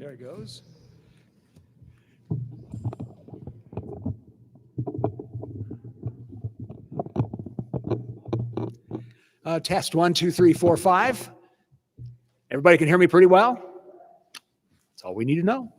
There it goes. Test 1, 2, 3, 4, 5. Everybody can hear me pretty well? That's all we need to know.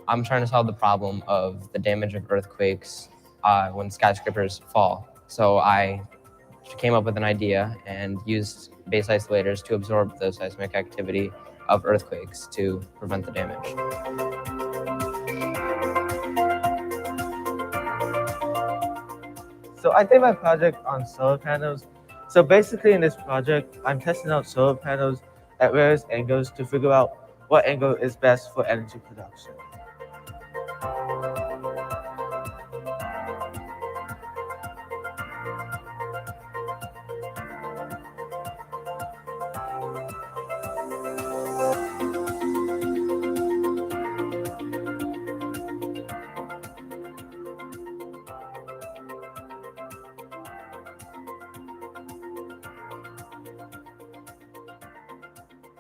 I'm trying to solve the problem of the damage of earthquakes when skyscrapers fall. So I came up with an idea and used base isolators to absorb the seismic activity of earthquakes to prevent the damage. So I did my project on solar panels. So basically in this project, I'm testing out solar panels at various angles to figure out what angle is best for energy production.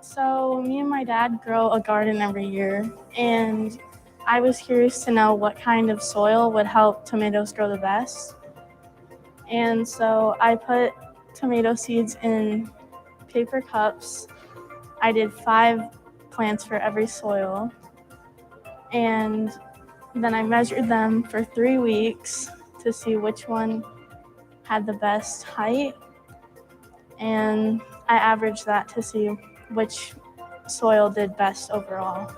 So me and my dad grow a garden every year, and I was curious to know what kind of soil would help tomatoes grow the best. And so I put tomato seeds in paper cups. I did 5 plants for every soil, and then I measured them for 3 weeks to see which one had the best height, and I averaged that to see which soil did best overall.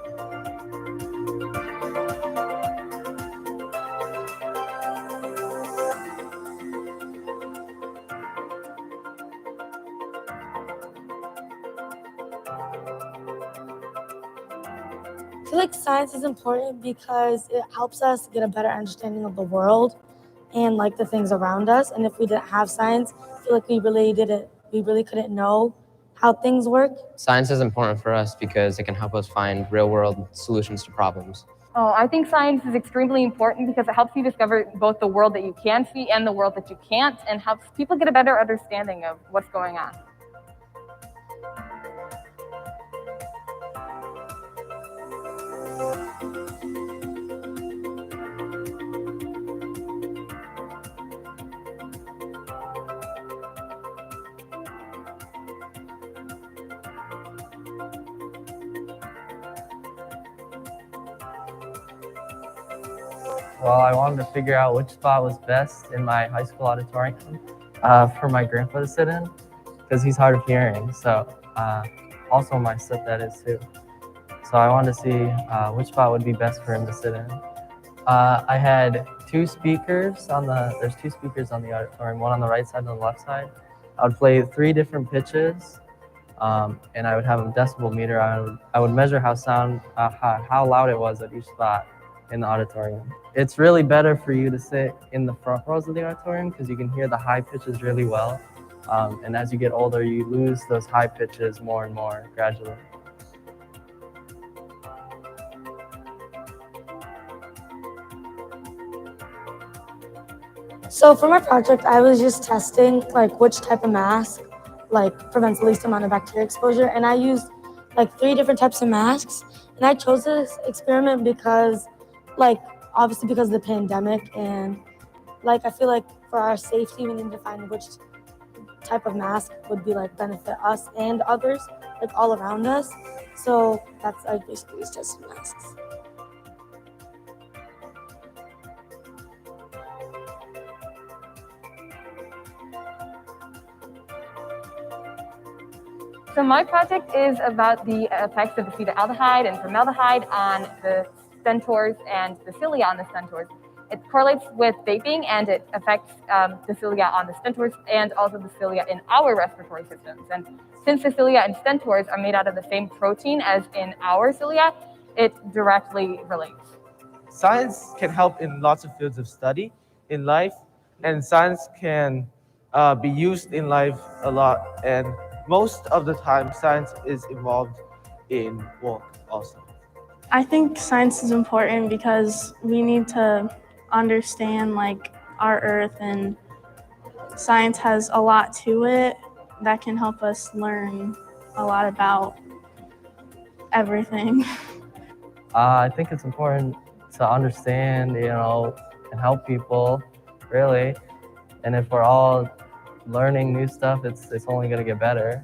I feel like science is important because it helps us get a better understanding of the world and like the things around us. And if we didn't have science, I feel like we really couldn't know how things work. Science is important for us because it can help us find real-world solutions to problems. I think science is extremely important because it helps you discover both the world that you can see and the world that you can't, and helps people get a better understanding of what's going on. Well, I wanted to figure out which spot was best in my high school auditorium for my grandpa to sit in, because he's hard of hearing. So also my stepdad is too. So I wanted to see which spot would be best for him to sit in. I had 2 speakers there's 2 speakers on the auditorium, one on the right side and the left side. I would play 3 different pitches, and I would have a decibel meter. I would measure how loud it was at each spot in the auditorium. It's really better for you to sit in the front rows of the auditorium because you can hear the high pitches really well. And as you get older, you lose those high pitches more and more gradually. So for my project, I was just testing like which type of mask like prevents the least amount of bacteria exposure, and I used like 3 different types of masks. And I chose this experiment because like obviously because of the pandemic, and like I feel like for our safety we need to find which type of mask would be like benefit us and others like all around us. So I basically just tested masks. So my project is about the effects of acetaldehyde and formaldehyde on the stentors and the cilia on the stentors. It correlates with vaping, and it affects the cilia on the stentors and also the cilia in our respiratory systems. And since the cilia and stentors are made out of the same protein as in our cilia, it directly relates. Science can help in lots of fields of study in life, and science can be used in life a lot. And most of the time, science is involved in work also. I think science is important because we need to understand like our earth, and science has a lot to it that can help us learn a lot about everything. I think it's important to understand, and help people, really. And if we're all learning new stuff, it's only going to get better.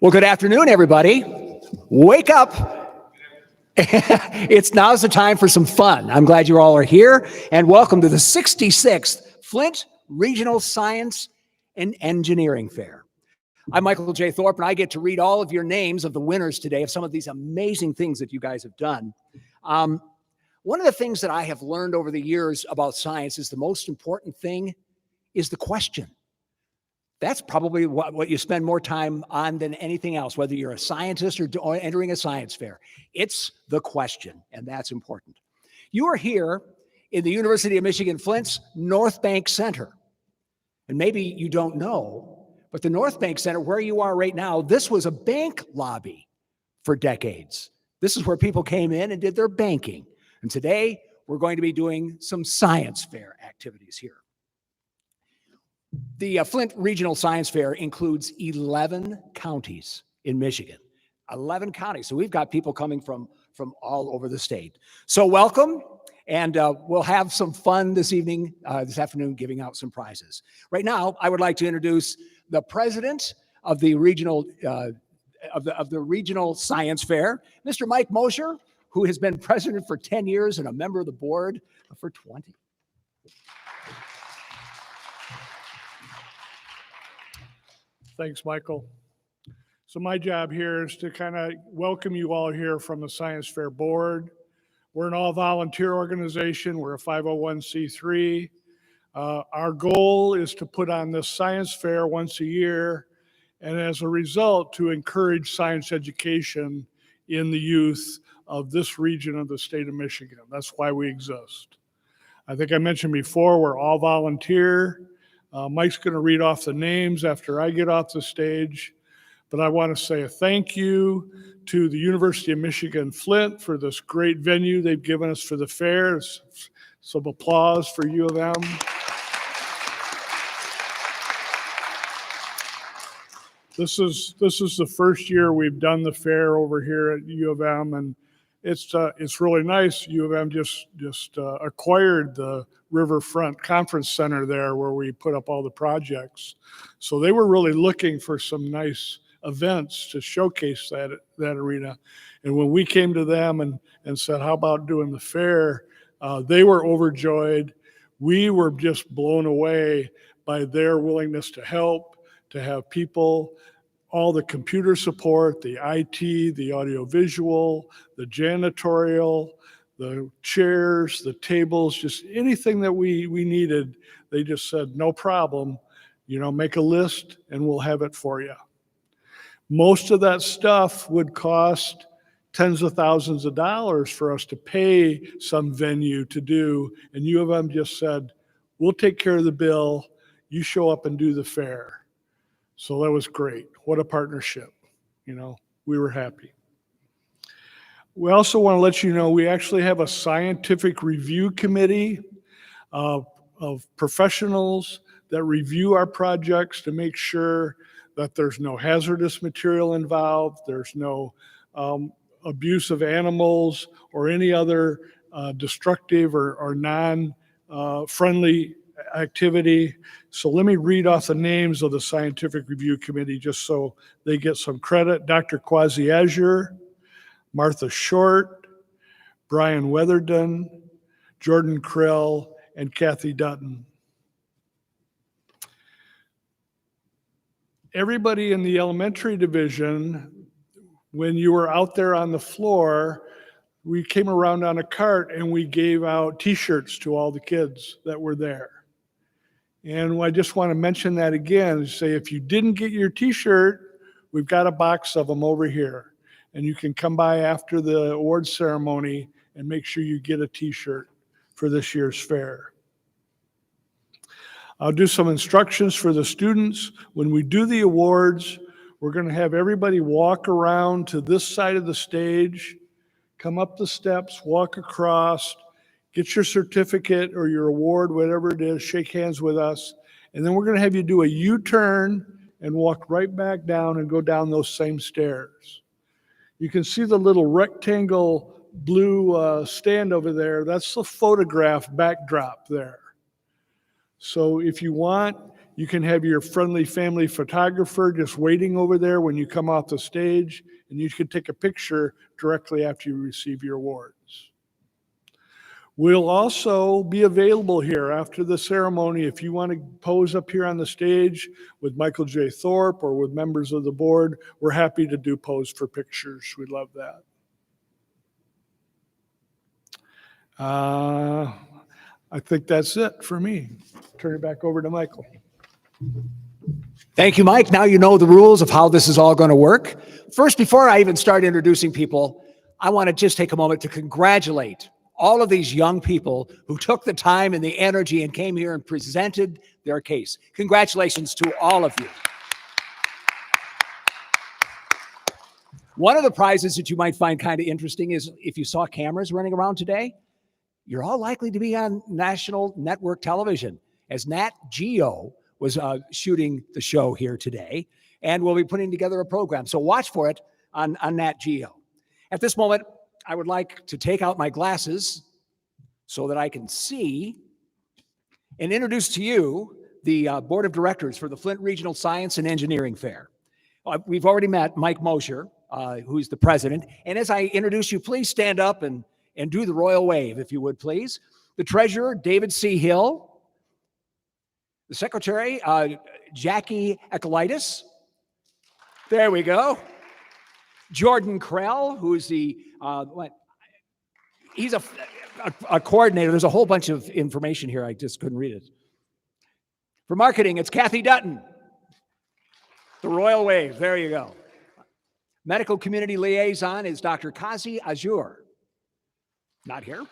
Well, good afternoon, everybody. Wake up. Now's the time for some fun. I'm glad you all are here, and welcome to the 66th Flint Regional Science and Engineering Fair. I'm Michael J. Thorpe, and I get to read all of your names of the winners today of some of these amazing things that you guys have done. One of the things that I have learned over the years about science is the most important thing is the question. That's probably what you spend more time on than anything else, whether you're a scientist or entering a science fair. It's the question, and that's important. You are here in the University of Michigan Flint's North Bank Center. And maybe you don't know, but the North Bank Center, where you are right now, this was a bank lobby for decades. This is where people came in and did their banking. And today, we're going to be doing some science fair activities here. The Flint Regional Science Fair includes 11 counties in Michigan. 11 counties. So we've got people coming from all over the state. So welcome, and we'll have some fun this afternoon, giving out some prizes. Right now, I would like to introduce the president of the regional the Regional Science Fair, Mr. Mike Mosher, who has been president for 10 years and a member of the board for 20. Thanks, Michael. So my job here is to kind of welcome you all here from the Science Fair Board. We're an all-volunteer organization. We're a 501c3. Our goal is to put on this science fair once a year, and as a result, to encourage science education in the youth of this region of the state of Michigan. That's why we exist. I think I mentioned before, we're all volunteer. Mike's going to read off the names after I get off the stage, but I want to say a thank you to the University of Michigan Flint for this great venue they've given us for the fair. Some applause for U of M. This is the first year we've done the fair over here at U of M, and it's really nice. U of M just acquired the Riverfront Conference Center there where we put up all the projects. So they were really looking for some nice events to showcase that arena. And when we came to them and said, how about doing the fair? They were overjoyed. We were just blown away by their willingness to help, to have people, all the computer support, the IT, the audiovisual, the janitorial, the chairs, the tables, just anything that we needed. They just said, no problem, make a list and we'll have it for you. Most of that stuff would cost tens of thousands of dollars for us to pay some venue to do. And U of M just said, we'll take care of the bill. You show up and do the fair. So that was great. What a partnership. We were happy. We also want to let you know we actually have a scientific review committee of professionals that review our projects to make sure that there's no hazardous material involved, there's no abuse of animals or any other destructive or non-friendly activity. So let me read off the names of the scientific review committee just so they get some credit. Dr. Quasi Azure, Martha Short, Brian Weatherden, Jordan Krill, and Kathy Dutton. Everybody in the elementary division, when you were out there on the floor, we came around on a cart and we gave out t-shirts to all the kids that were there. And I just want to mention that again, say if you didn't get your t-shirt, we've got a box of them over here. And you can come by after the awards ceremony and make sure you get a t-shirt for this year's fair. I'll do some instructions for the students. When we do the awards, we're going to have everybody walk around to this side of the stage, come up the steps, walk across, get your certificate or your award, whatever it is, shake hands with us, and then we're going to have you do a U-turn and walk right back down and go down those same stairs. You can see the little rectangle blue stand over there. That's the photograph backdrop there. So if you want, You can have your friendly family photographer just waiting over there when you come off the stage, and you can take a picture directly after you receive your awards. We'll also be available here after the ceremony if you want to pose up here on the stage with Michael J. Thorpe or with members of the board. We're happy to do pose for pictures. We love that. I think that's it for me. Turn it back over to Michael. Thank you, Mike. Now you know the rules of how this is all going to work. First, before I even start introducing people, I want to just take a moment to congratulate all of these young people who took the time and the energy and came here and presented their case. Congratulations to all of you. One of the prizes that you might find kind of interesting is if you saw cameras running around today, you're all likely to be on national network television, as Nat Geo was shooting the show here today, and we'll be putting together a program. So watch for it on Nat Geo. At this moment, I would like to take out my glasses so that I can see and introduce to you the board of directors for the Flint Regional Science and Engineering Fair. We've already met Mike Mosher, who's the president. And as I introduce you, please stand up and do the royal wave, if you would, please. The treasurer, David C. Hill. The secretary, Jackie Ekolitis. There we go. Jordan Krell, who's the, he's a coordinator. There's a whole bunch of information here. I just couldn't read it. For marketing, it's Kathy Dutton. The royal wave, there you go. Medical community liaison is Dr. Kazi Azur. Not here.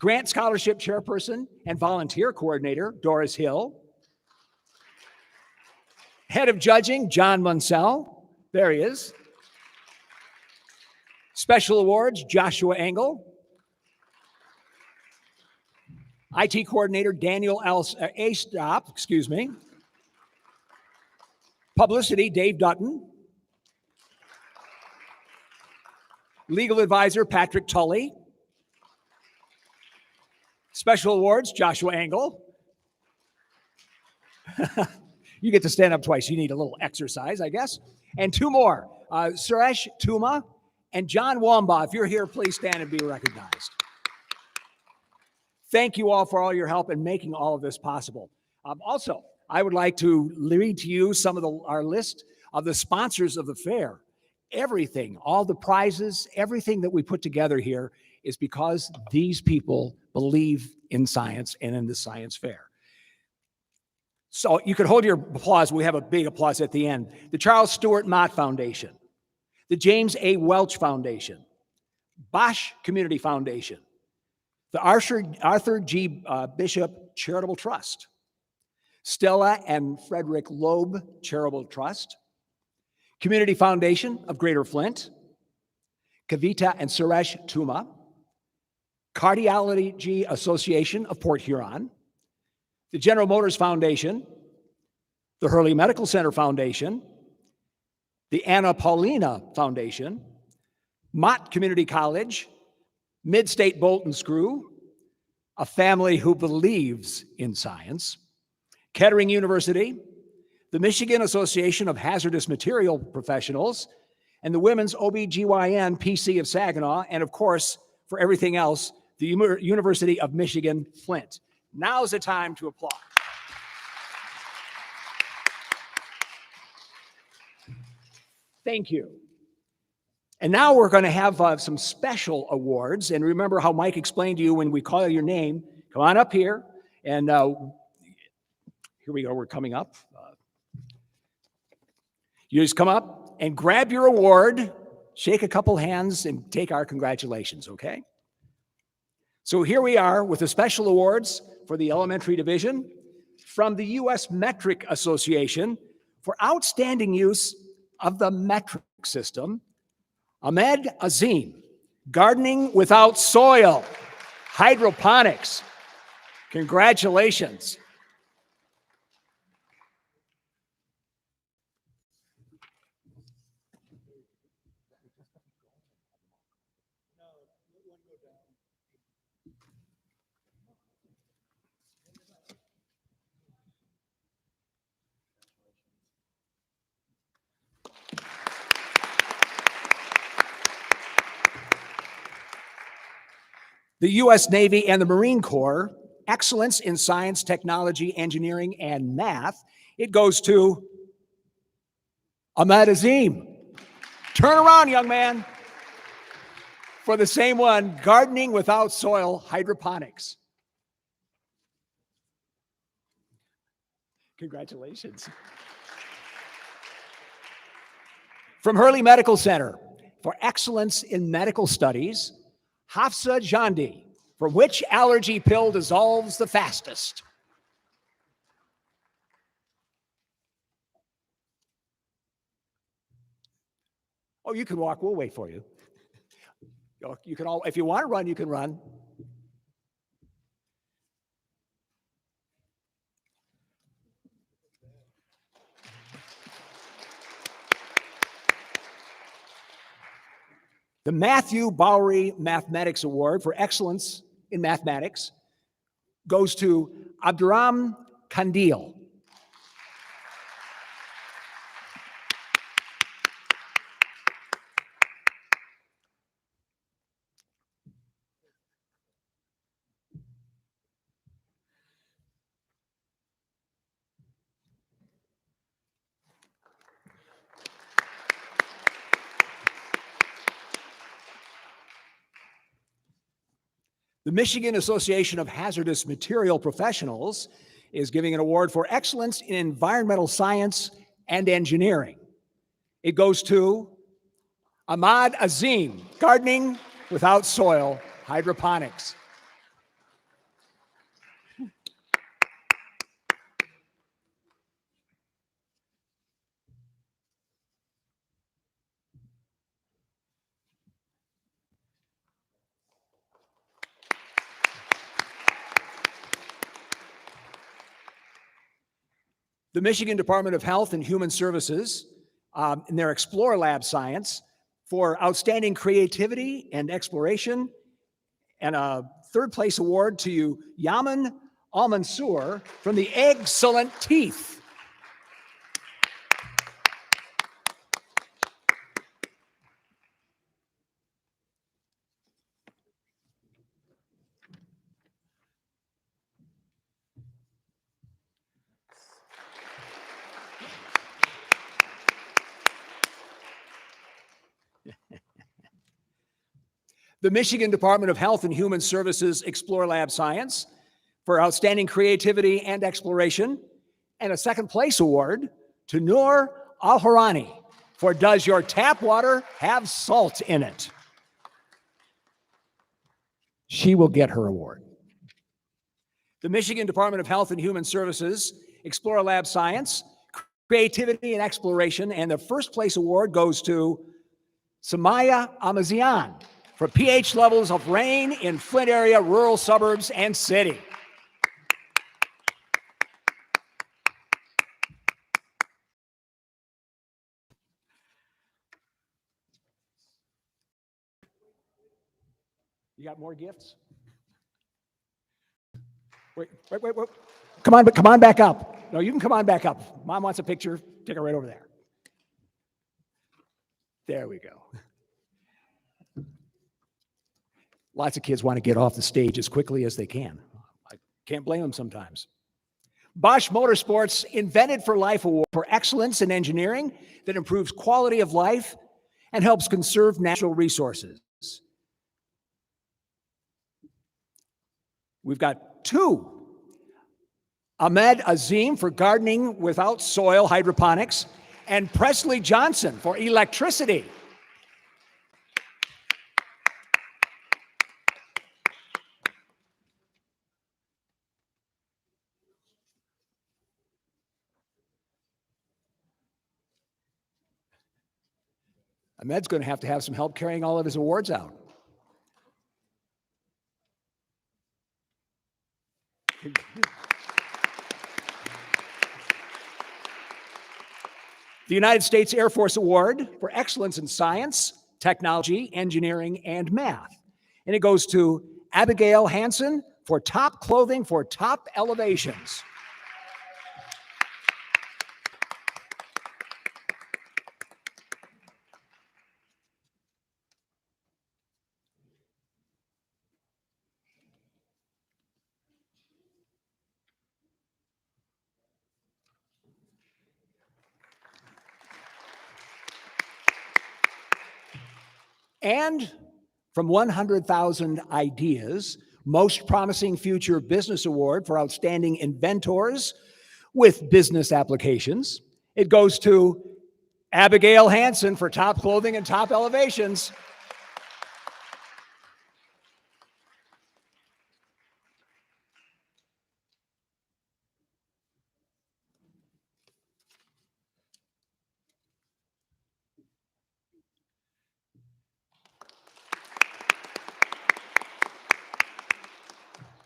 Grant Scholarship Chairperson and Volunteer Coordinator, Doris Hill. Head of Judging, John Munsell. There he is. Special Awards, Joshua Engel. IT Coordinator, Daniel Astop, excuse me. Publicity, Dave Dutton. Legal Advisor, Patrick Tully. Special Awards, Joshua Engel. You get to stand up twice. You need a little exercise, I guess. And two more, Suresh Tuma and John Wamba. If you're here, please stand and be recognized. Thank you all for all your help in making all of this possible. Also, I would like to read to you some of our list of the sponsors of the fair. Everything, all the prizes, everything that we put together here is because these people believe in science and in the science fair. So you could hold your applause. We have a big applause at the end. The Charles Stewart Mott Foundation, the James A. Welch Foundation, Bosch Community Foundation, the Arthur G. Bishop Charitable Trust, Stella and Frederick Loeb Charitable Trust, Community Foundation of Greater Flint, Kavita and Suresh Tuma, Cardiology Association of Port Huron, the General Motors Foundation, the Hurley Medical Center Foundation, the Anna Paulina Foundation, Mott Community College, Mid-State Bolt and Screw, a family who believes in science, Kettering University, the Michigan Association of Hazardous Material Professionals, and the Women's OBGYN PC of Saginaw, and of course, for everything else, the University of Michigan, Flint. Now's the time to applaud. Thank you. And now we're going to have some special awards. And remember how Mike explained to you when we call your name, come on up here. And here we go, we're coming up. You just come up and grab your award, shake a couple hands, and take our congratulations, okay? So here we are with the special awards for the elementary division from the U.S. Metric Association for outstanding use of the metric system. Ahmed Azim, gardening without soil, hydroponics. Congratulations. the U.S. Navy and the Marine Corps, excellence in science, technology, engineering, and math. It goes to Ahmed Azim. Turn around, young man. For the same one, gardening without soil, hydroponics. Congratulations. From Hurley Medical Center, for excellence in medical studies, Hafsa Jandi, for which allergy pill dissolves the fastest? Oh, you can walk. We'll wait for you. You can all, if you want to run, you can run. The Matthew Bowery Mathematics Award for excellence in mathematics goes to Abduram Kandil. The Michigan Association of Hazardous Material Professionals is giving an award for excellence in environmental science and engineering. It goes to Ahmad Azim, gardening without soil, hydroponics. The Michigan Department of Health and Human Services, in their Explore Lab Science, for outstanding creativity and exploration, and a third place award to Yaman Al-Mansour from the Excellent Teeth. The Michigan Department of Health and Human Services Explore Lab Science for outstanding creativity and exploration, and a second place award to Noor Al-Harani for Does Your Tap Water Have Salt in It? She will get her award. The Michigan Department of Health and Human Services Explore Lab Science, Creativity and Exploration, and the first place award goes to Samaya Amazian for pH levels of rain in Flint area, rural suburbs, and city. You got more gifts? Wait. Come on back up. No, you can come on back up. Mom wants a picture. Take her right over there. There we go. Lots of kids want to get off the stage as quickly as they can. I can't blame them sometimes. Bosch Motorsports Invented for Life Award for excellence in engineering that improves quality of life and helps conserve natural resources. We've got two. Ahmed Azim for gardening without soil, hydroponics, and Presley Johnson for electricity. Ahmed's going to have some help carrying all of his awards out. The United States Air Force Award for excellence in science, technology, engineering, and math. And it goes to Abigail Hansen for top clothing for top elevations. And from 100,000 Ideas, Most Promising Future Business Award for Outstanding Inventors with Business Applications, it goes to Abigail Hansen for Top Clothing and Top Elevations.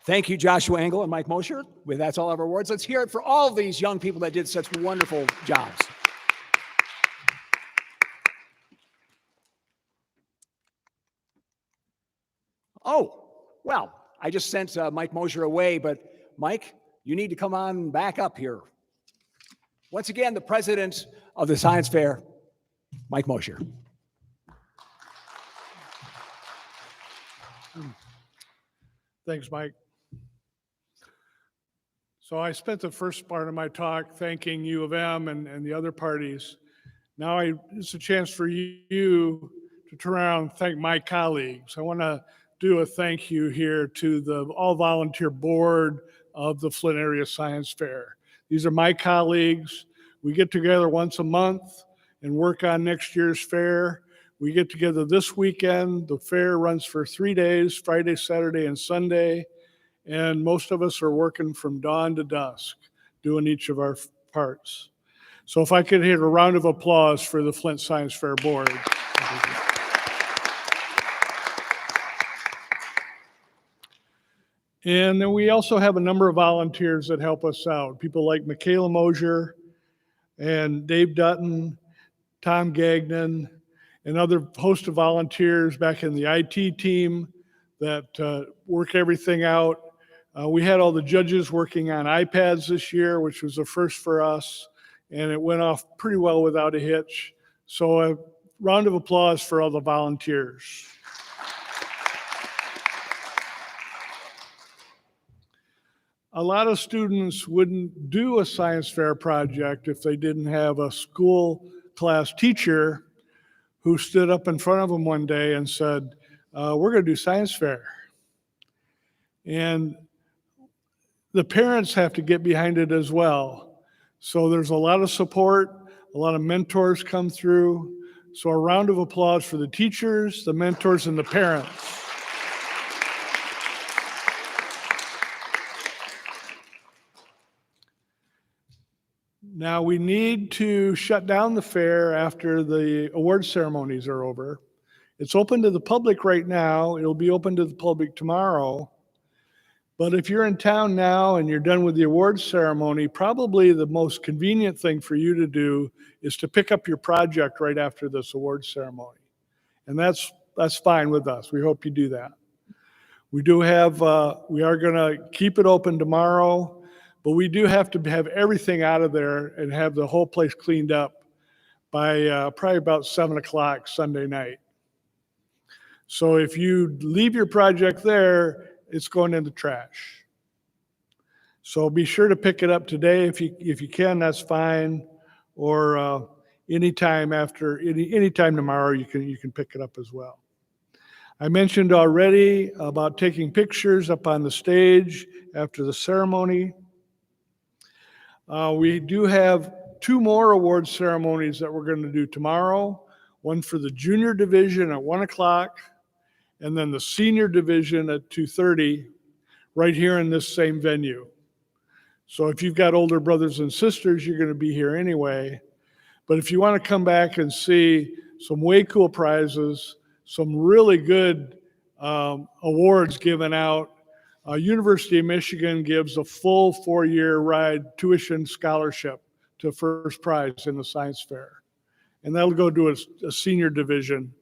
Thank you, Joshua Engel and Mike Mosher. With that's all of our awards. Let's hear it for all of these young people that did such wonderful jobs. Oh, well, I just sent Mike Mosher away, but Mike, you need to come on back up here. Once again, the president of the Science Fair, Mike Mosher. Thanks, Mike. So I spent the first part of my talk thanking U of M and the other parties. Now it's a chance for you to turn around and thank my colleagues. I want to do a thank you here to the all-volunteer board of the Flint Area Science Fair. These are my colleagues. We get together once a month and work on next year's fair. We get together this weekend. The fair runs for 3 days, Friday, Saturday, and Sunday. And most of us are working from dawn to dusk, doing each of our parts. So if I could hear a round of applause for the Flint Science Fair Board. And then we also have a number of volunteers that help us out. People like Michaela Mosier and Dave Dutton, Tom Gagnon, and other host of volunteers back in the IT team that work everything out. We had all the judges working on iPads this year, which was a first for us, and it went off pretty well without a hitch. So a round of applause for all the volunteers. A lot of students wouldn't do a science fair project if they didn't have a school class teacher who stood up in front of them one day and said, we're going to do science fair. And the parents have to get behind it as well. So there's a lot of support, a lot of mentors come through. So a round of applause for the teachers, the mentors, and the parents. Now we need to shut down the fair after the award ceremonies are over. It's open to the public right now. It'll be open to the public tomorrow. But if you're in town now and you're done with the awards ceremony, probably the most convenient thing for you to do is to pick up your project right after this awards ceremony. And that's fine with us. We hope you do that. We are going to keep it open tomorrow, but we do have to have everything out of there and have the whole place cleaned up by probably about 7 o'clock Sunday night. So if you leave your project there, it's going in the trash. So be sure to pick it up today if you can. That's fine. Or anytime tomorrow, you can pick it up as well. I mentioned already about taking pictures up on the stage after the ceremony. We do have 2 more award ceremonies that we're going to do tomorrow. One for the junior division at 1 o'clock. And then the senior division at 2:30, right here in this same venue. So if you've got older brothers and sisters, you're going to be here anyway. But if you want to come back and see some way cool prizes, some really good awards given out, University of Michigan gives a full 4-year ride tuition scholarship to first prize in the science fair. And that'll go to a senior division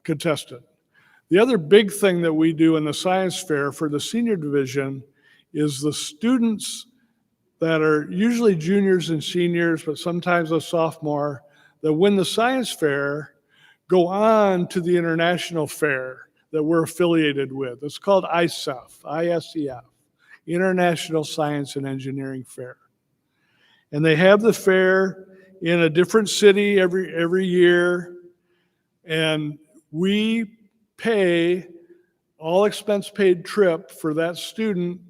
contestant. The other big thing that we do in the science fair for the senior division is the students that are usually juniors and seniors, but sometimes a sophomore, that win the science fair go on to the international fair that we're affiliated with. It's called ISEF, International Science and Engineering Fair. And they have the fair in a different city every year. And we pay all expense paid trip for that student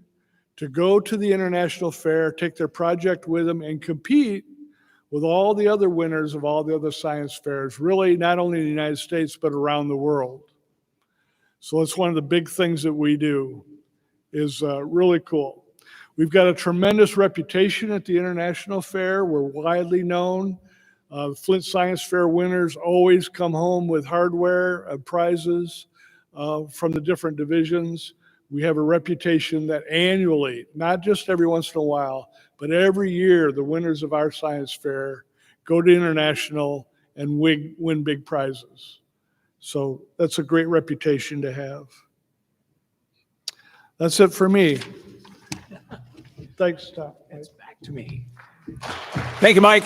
to go to the international fair, take their project with them, and compete with all the other winners of all the other science fairs, really not only in the United States, but around the world. So it's one of the big things that we do, is really cool. We've got a tremendous reputation at the International Fair. We're widely known. The Flint Science Fair winners always come home with hardware and prizes from the different divisions. We have a reputation that annually, not just every once in a while, but every year, the winners of our science fair go to international and win big prizes. So that's a great reputation to have. That's it for me. Thanks, Tom. It's back to me. Thank you, Mike.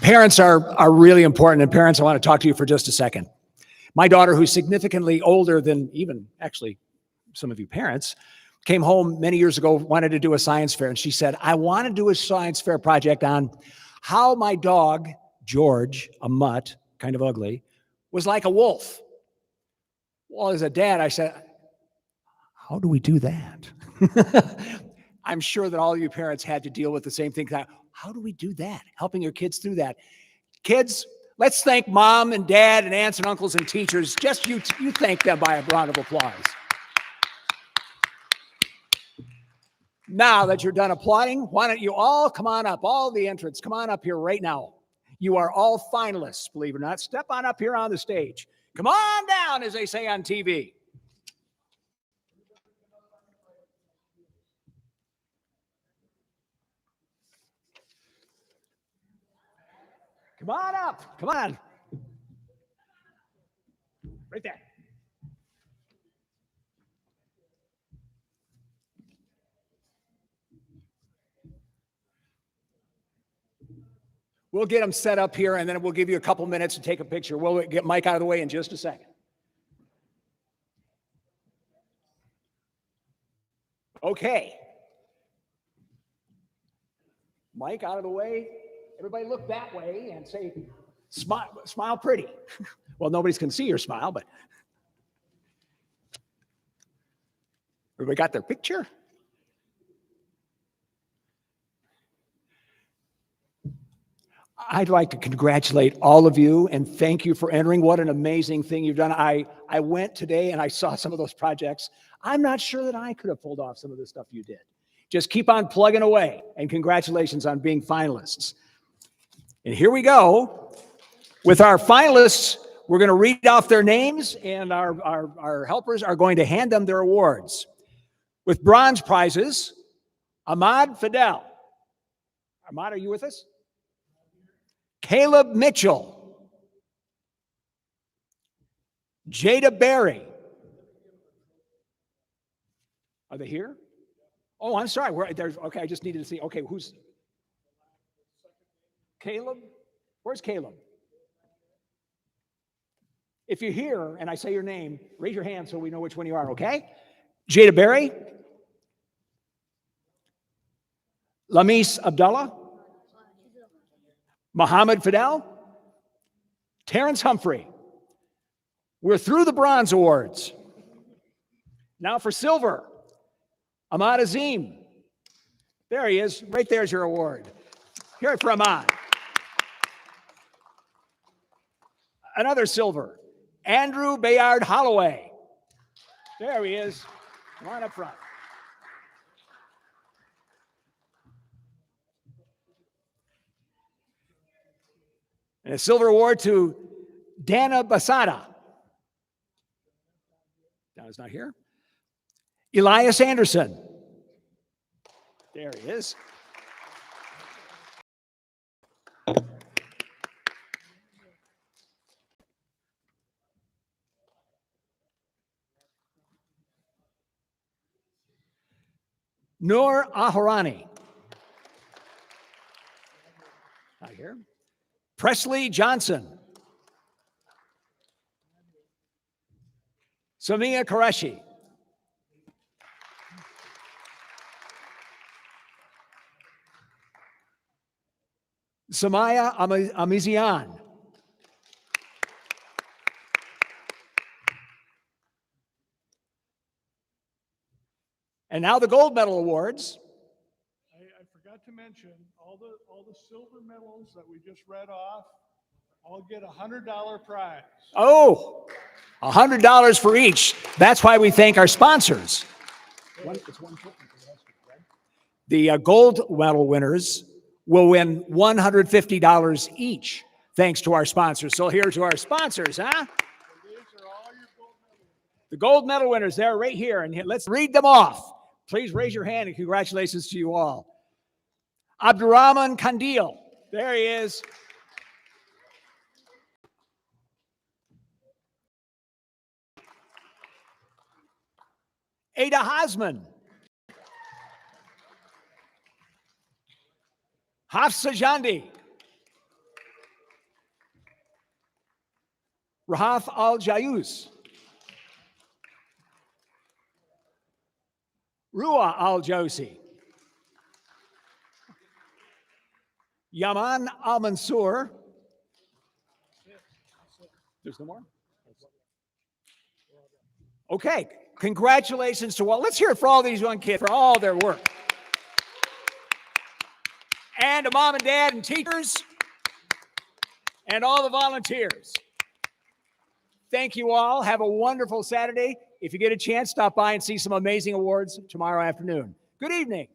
Parents are really important, and parents, I want to talk to you for just a second. My daughter, who's significantly older than even actually some of you parents, came home many years ago, wanted to do a science fair, and she said, I want to do a science fair project on how my dog, George, a mutt, kind of ugly, was like a wolf. Well, as a dad, I said, how do we do that? I'm sure that all you parents had to deal with the same thing. How do we do that? Helping your kids through that. Kids, let's thank mom and dad and aunts and uncles and teachers. Just you thank them by a round of applause. Now that you're done applauding, why don't you all come on up, all the entrants, come on up here right now. You are all finalists, believe it or not. Step on up here on the stage. Come on down, as they say on TV. Come on up. Come on. Right there. We'll get them set up here, and then we'll give you a couple minutes to take a picture. We'll get Mike out of the way in just a second. Okay. Mike out of the way. Everybody look that way and say, smile pretty. Well, nobody's going to see your smile, but everybody got their picture? I'd like to congratulate all of you and thank you for entering. What an amazing thing you've done. I went today and I saw some of those projects. I'm not sure that I could have pulled off some of the stuff you did. Just keep on plugging away, and congratulations on being finalists. And here we go. With our finalists, we're going to read off their names, and our helpers are going to hand them their awards. With bronze prizes, Ahmad Fidel. Ahmad, are you with us? Caleb Mitchell. Jada Berry. Are they here? Oh, I'm sorry. Okay, I just needed to see. Okay, who's Caleb? Where's Caleb? If you're here and I say your name, raise your hand so we know which one you are, okay? Jada Berry. Lamis Abdullah. Muhammad Fidel. Terrence Humphrey. We're through the bronze awards. Now for silver. Ahmad Azim. There he is. Right there's your award. Hear it for Ahmad. Another silver. Andrew Bayard Holloway. There he is. Come on up front. And a silver award to Dana Basada. Dana's not here. Elias Anderson. There he is. Noor Ahorani. Not here. Presley Johnson. Samia Qureshi. Samaya Amizian. And now the gold medal awards. I forgot to mention, all the silver medals that we just read off, all get a $100 prize. Oh, $100 for each. That's why we thank our sponsors. The gold medal winners will win $150 each, thanks to our sponsors. So here to our sponsors, huh? These are all your gold medals. The gold medal winners, they're right here. And let's read them off. Please raise your hand and congratulations to you all. Abdurrahman Kandil, there he is. Ada Hasman. Hafsa Jandi. Rahaf Al-Jayus. Rua Al-Josi. Yaman Al-Mansur. There's no more? Okay, congratulations to all. Let's hear it for all these young kids, for all their work. And to mom and dad and teachers and all the volunteers. Thank you all. Have a wonderful Saturday. If you get a chance, stop by and see some amazing awards tomorrow afternoon. Good evening.